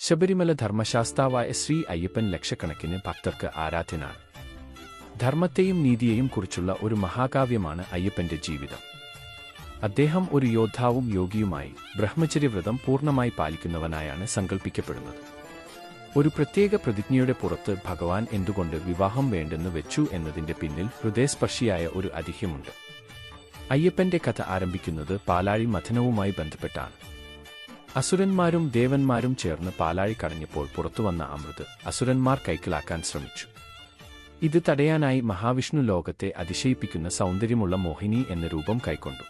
ശബരിമല ധർമ്മശാസ്താവായ ശ്രീ അയ്യപ്പൻ ലക്ഷക്കണക്കിന് ഭക്തർക്ക് ആരാധ്യനാണ്. ധർമ്മത്തെയും നീതിയെയും കുറിച്ചുള്ള ഒരു മഹാകാവ്യമാണ് അയ്യപ്പന്റെ ജീവിതം. അദ്ദേഹം ഒരു യോദ്ധാവും യോഗിയുമായി ബ്രഹ്മചര്യവ്രതം പൂർണ്ണമായി പാലിക്കുന്നവനായാണ് സങ്കൽപ്പിക്കപ്പെടുന്നത്. ഒരു പ്രത്യേക പ്രതിജ്ഞയുടെ പുറത്ത് ഭഗവാൻ എന്തുകൊണ്ട് വിവാഹം വേണ്ടെന്ന് വെച്ചു എന്നതിന്റെ പിന്നിൽ ഹൃദയസ്പർശിയായ ഒരു ഐതിഹ്യമുണ്ട്. അയ്യപ്പന്റെ കഥ ആരംഭിക്കുന്നത് പാലാഴി മഥനവുമായി ബന്ധപ്പെട്ടാണ്. അസുരന്മാരും ദേവന്മാരും ചേർന്ന് പാലാഴി കടഞ്ഞപ്പോൾ പുറത്തുവന്ന അമൃത് അസുരന്മാർ കൈക്കലാക്കാൻ ശ്രമിച്ചു. ഇത് തടയാനായി മഹാവിഷ്ണു ലോകത്തെ അതിശയിപ്പിക്കുന്ന സൗന്ദര്യമുള്ള മോഹിനി എന്ന രൂപം കൈക്കൊണ്ടു.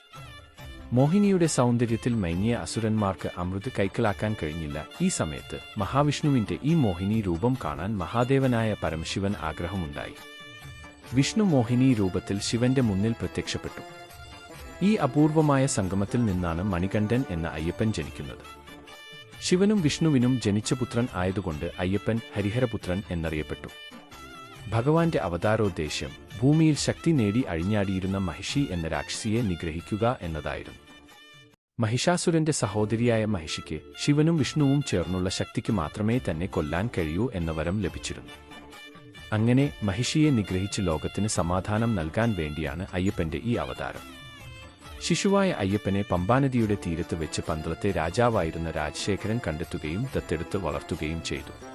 മോഹിനിയുടെ സൗന്ദര്യത്തിൽ മയങ്ങിയ അസുരന്മാർക്ക് അമൃത് കൈക്കലാക്കാൻ കഴിഞ്ഞില്ല. ഈ സമയത്ത് മഹാവിഷ്ണുവിന്റെ ഈ മോഹിനി രൂപം കാണാൻ മഹാദേവനായ പരമശിവൻ ആഗ്രഹമുണ്ടായി. വിഷ്ണു മോഹിനി രൂപത്തിൽ ശിവന്റെ മുന്നിൽ പ്രത്യക്ഷപ്പെട്ടു. ഈ അപൂർവമായ സംഗമത്തിൽ നിന്നാണ് മണികണ്ഠൻ എന്ന അയ്യപ്പൻ ജനിക്കുന്നത്. ശിവനും വിഷ്ണുവിനും ജനിച്ച പുത്രൻ ആയതുകൊണ്ട് അയ്യപ്പൻ ഹരിഹരപുത്രൻ എന്നറിയപ്പെട്ടു. ഭഗവാന്റെ അവതാരോദ്ദേശ്യം ഭൂമിയിൽ ശക്തി നേടി അഴിഞ്ഞാടിയിരുന്ന മഹിഷി എന്ന രാക്ഷസിയെ നിഗ്രഹിക്കുക എന്നതായിരുന്നു. മഹിഷാസുരന്റെ സഹോദരിയായ മഹിഷിക്ക് ശിവനും വിഷ്ണുവും ചേർന്നുള്ള ശക്തിക്ക് മാത്രമേ തന്നെ കൊല്ലാൻ കഴിയൂ എന്ന വരം ലഭിച്ചിരുന്നു. അങ്ങനെ മഹിഷിയെ നിഗ്രഹിച്ച് ലോകത്തിന് സമാധാനം നൽകാൻ വേണ്ടിയാണ് അയ്യപ്പന്റെ ഈ അവതാരം. ശിശുവായ അയ്യപ്പനെ പമ്പാനദിയുടെ തീരത്ത് വെച്ച് പന്തളത്തെ രാജാവായിരുന്ന രാജശേഖരൻ കണ്ടെത്തുകയും ദത്തെടുത്ത് വളർത്തുകയും ചെയ്തു.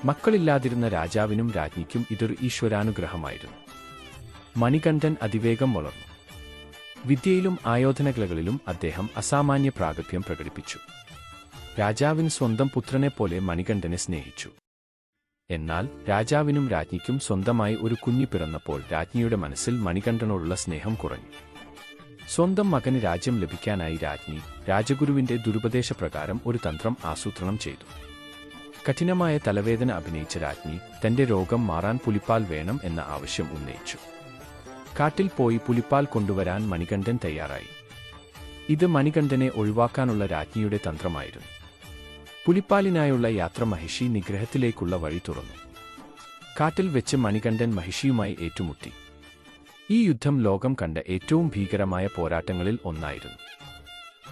മക്കളില്ലാതിരുന്ന രാജാവിനും രാജ്ഞിക്കും ഇതൊരു ഈശ്വരാനുഗ്രഹമായിരുന്നു. മണികണ്ഠൻ അതിവേഗം വളർന്നു. വിദ്യയിലും ആയോധനകലകളിലും അദ്ദേഹം അസാമാന്യ പ്രാഗൽഭ്യം പ്രകടിപ്പിച്ചു. രാജാവിന് സ്വന്തം പുത്രനെപ്പോലെ മണികണ്ഠനെ സ്നേഹിച്ചു. എന്നാൽ രാജാവിനും രാജ്ഞിക്കും സ്വന്തമായി ഒരു കുഞ്ഞ് പിറന്നപ്പോൾ രാജ്ഞിയുടെ മനസ്സിൽ മണികണ്ഠനോടുള്ള സ്നേഹം കുറഞ്ഞു. സ്വന്തം മകന് രാജ്യം ലഭിക്കാനായി രാജ്ഞി രാജഗുരുവിന്റെ ദുരുപദേശപ്രകാരം ഒരു തന്ത്രം ആസൂത്രണം ചെയ്തു. കഠിനമായ തലവേദന അഭിനയിച്ച രാജ്ഞി തന്റെ രോഗം മാറാൻ പുലിപ്പാൽ വേണം എന്ന ആവശ്യം ഉന്നയിച്ചു. കാട്ടിൽ പോയി പുലിപ്പാൽ കൊണ്ടുവരാൻ മണികണ്ഠൻ തയ്യാറായി. ഇത് മണികണ്ഠനെ ഒഴിവാക്കാനുള്ള രാജ്ഞിയുടെ തന്ത്രമായിരുന്നു. പുലിപ്പാലിനായുള്ള യാത്ര മഹിഷി നിഗ്രഹത്തിലേക്കുള്ള വഴി തുറന്നു. കാട്ടിൽ വെച്ച് മണികണ്ഠൻ മഹിഷിയുമായി ഏറ്റുമുട്ടി. ഈ യുദ്ധം ലോകം കണ്ട ഏറ്റവും ഭീകരമായ പോരാട്ടങ്ങളിൽ ഒന്നായിരുന്നു.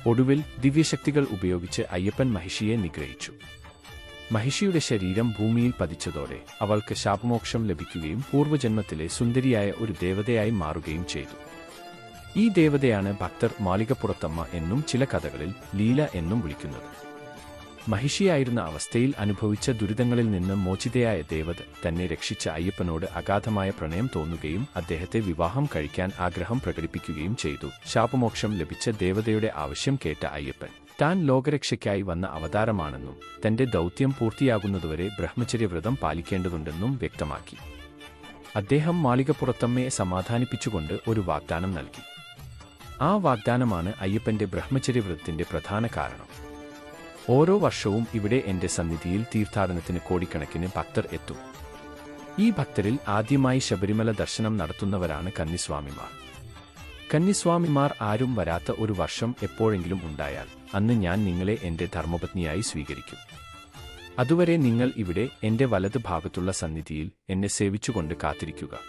ഒടുവിൽ ദിവ്യശക്തികൾ ഉപയോഗിച്ച് അയ്യപ്പൻ മഹിഷിയെ നിഗ്രഹിച്ചു. മഹിഷിയുടെ ശരീരം ഭൂമിയിൽ പതിച്ചതോടെ അവൾക്ക് ശാപമോക്ഷം ലഭിക്കുകയും പൂർവ്വജന്മത്തിലെ സുന്ദരിയായ ഒരു ദേവതയായി മാറുകയും ചെയ്തു. ഈ ദേവതയാണ് ഭക്തർ മാളികപ്പുറത്തമ്മ എന്നും ചില കഥകളിൽ ലീല എന്നും വിളിക്കുന്നത്. മഹിഷിയായിരുന്ന അവസ്ഥയിൽ അനുഭവിച്ച ദുരിതങ്ങളിൽ നിന്ന് മോചിതയായ ദേവത തന്നെ രക്ഷിച്ച അയ്യപ്പനോട് അഗാധമായ പ്രണയം തോന്നുകയും അദ്ദേഹത്തെ വിവാഹം കഴിക്കാൻ ആഗ്രഹം പ്രകടിപ്പിക്കുകയും ചെയ്തു. ശാപമോക്ഷം ലഭിച്ച ദേവതയുടെ ആവശ്യം കേട്ട അയ്യപ്പൻ താൻ ലോകരക്ഷയ്ക്കായി വന്ന അവതാരമാണെന്നും തന്റെ ദൗത്യം പൂർത്തിയാകുന്നതുവരെ ബ്രഹ്മചര്യവ്രതം പാലിക്കേണ്ടതുണ്ടെന്നും വ്യക്തമാക്കി. അദ്ദേഹം മാളികപ്പുറത്തമ്മയെ സമാധാനിപ്പിച്ചുകൊണ്ട് ഒരു വാഗ്ദാനം നൽകി. ആ വാഗ്ദാനമാണ് അയ്യപ്പന്റെ ബ്രഹ്മചര്യവ്രതത്തിന്റെ പ്രധാന കാരണം. ഓരോ വർഷവും ഇവിടെ എന്റെ സന്നിധിയിൽ തീർത്ഥാടനത്തിന് കോടിക്കണക്കിന് ഭക്തർ എത്തും. ഈ ഭക്തരിൽ ആദ്യമായി ശബരിമല ദർശനം നടത്തുന്നവരാണ് കന്നിസ്വാമിമാർ. കന്നിസ്വാമിമാർ ആരും വരാത്ത ഒരു വർഷം എപ്പോഴെങ്കിലും ഉണ്ടായാൽ അന്ന് ഞാൻ നിങ്ങളെ എന്റെ ധർമ്മപത്നിയായി സ്വീകരിക്കും. അതുവരെ നിങ്ങൾ ഇവിടെ എന്റെ വലത് ഭാഗത്തുള്ള സന്നിധിയിൽ എന്നെ സേവിച്ചുകൊണ്ട് കാത്തിരിക്കുക.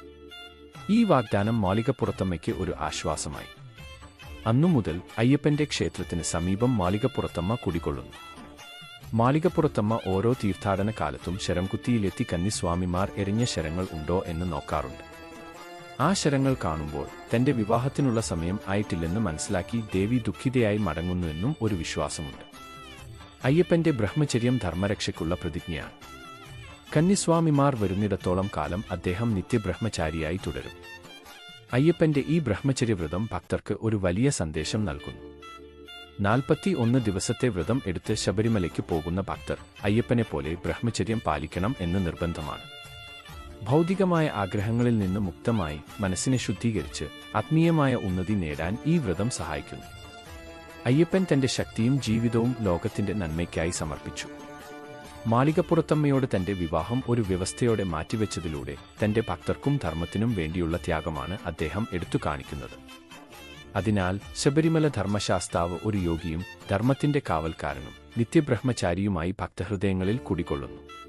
ഈ വാഗ്ദാനം മാളികപ്പുറത്തമ്മയ്ക്ക് ഒരു ആശ്വാസമായി. അന്നുമുതൽ അയ്യപ്പന്റെ ക്ഷേത്രത്തിന് സമീപം മാളികപ്പുറത്തമ്മ കുടികൊള്ളുന്നു. മാളികപ്പുറത്തമ്മ ഓരോ തീർത്ഥാടന കാലത്തും ശരംകുത്തിയിലെത്തി കന്നിസ്വാമിമാർ എറിഞ്ഞ ശരങ്ങൾ ഉണ്ടോ എന്ന് നോക്കാറുണ്ട്. ആ ശരങ്ങൾ കാണുമ്പോൾ തന്റെ വിവാഹത്തിനുള്ള സമയം ആയിട്ടില്ലെന്ന് മനസ്സിലാക്കി ദേവി ദുഃഖിതയായി മടങ്ങുന്നുവെന്നും ഒരു വിശ്വാസമുണ്ട്. അയ്യപ്പന്റെ ബ്രഹ്മചര്യം ധർമ്മരക്ഷയ്ക്കുള്ള പ്രതിജ്ഞയാണ്. കന്നിസ്വാമിമാർ വരുന്നിടത്തോളം കാലം അദ്ദേഹം നിത്യബ്രഹ്മചാരിയായി തുടരും. അയ്യപ്പന്റെ ഈ ബ്രഹ്മചര്യവ്രതം ഭക്തർക്ക് ഒരു വലിയ സന്ദേശം നൽകുന്നു. 41 ദിവസത്തെ വ്രതം എടുത്ത് ശബരിമലയ്ക്ക് പോകുന്ന ഭക്തർ അയ്യപ്പനെപ്പോലെ ബ്രഹ്മചര്യം പാലിക്കണം എന്ന് നിർബന്ധമാണ്. ഭൗതികമായ ആഗ്രഹങ്ങളിൽ നിന്ന് മുക്തമായി മനസ്സിനെ ശുദ്ധീകരിച്ച് ആത്മീയമായ ഉന്നതി നേടാൻ ഈ വ്രതം സഹായിക്കുന്നു. അയ്യപ്പൻ തന്റെ ശക്തിയും ജീവിതവും ലോകത്തിന്റെ നന്മയ്ക്കായി സമർപ്പിച്ചു. മാളികപ്പുറത്തമ്മയോട് തന്റെ വിവാഹം ഒരു വ്യവസ്ഥയോടെ മാറ്റിവെച്ചതിലൂടെ തന്റെ ഭക്തർക്കും ധർമ്മത്തിനും വേണ്ടിയുള്ള ത്യാഗമാണ് അദ്ദേഹം എടുത്തു കാണിക്കുന്നത്. അതിനാൽ ശബരിമല ധർമ്മശാസ്താവ് ഒരു യോഗിയും ധർമ്മത്തിന്റെ കാവൽക്കാരനും നിത്യബ്രഹ്മചാരിയുമായി ഭക്തഹൃദയങ്ങളിൽ കുടികൊള്ളുന്നു.